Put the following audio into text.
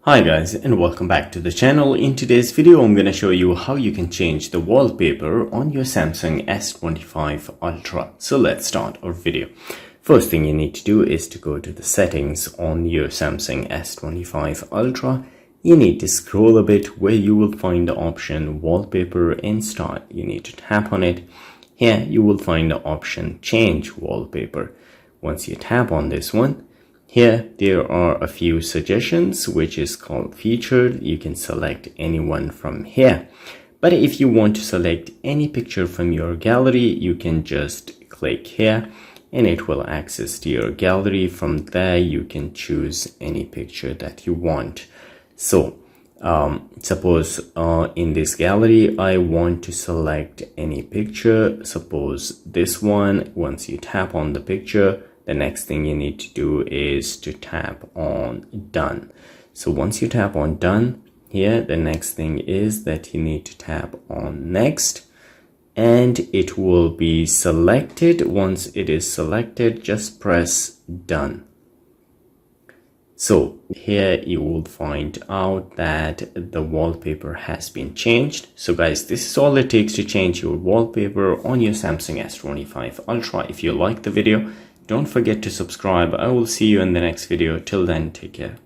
Hi guys, and welcome back to the channel. In today's video I'm going to show you how you can change the wallpaper on your Samsung S25 Ultra. So let's start our video. First thing you need to do is to go to the settings on your Samsung S25 Ultra. You need to scroll a bit where you will find the option wallpaper and style. You need to tap on it. Here you will find the option change wallpaper. Once you tap on this one, here there are a few suggestions which is called featured. You can select any one from here. But if you want to select any picture from your gallery, you can just click here and it will access to your gallery. From there you can choose any picture that you want. So suppose in this gallery I want to select any picture, suppose this one. Once you tap on the picture, the next thing you need to do is to tap on done. So once you tap on done, here the next thing is that you need to tap on next and it will be selected. Once it is selected, just press done. So here you will find out that the wallpaper has been changed. So guys, this is all it takes to change your wallpaper on your Samsung S25 Ultra. If you like the video, don't forget to subscribe. I will see you in the next video. Till then, take care.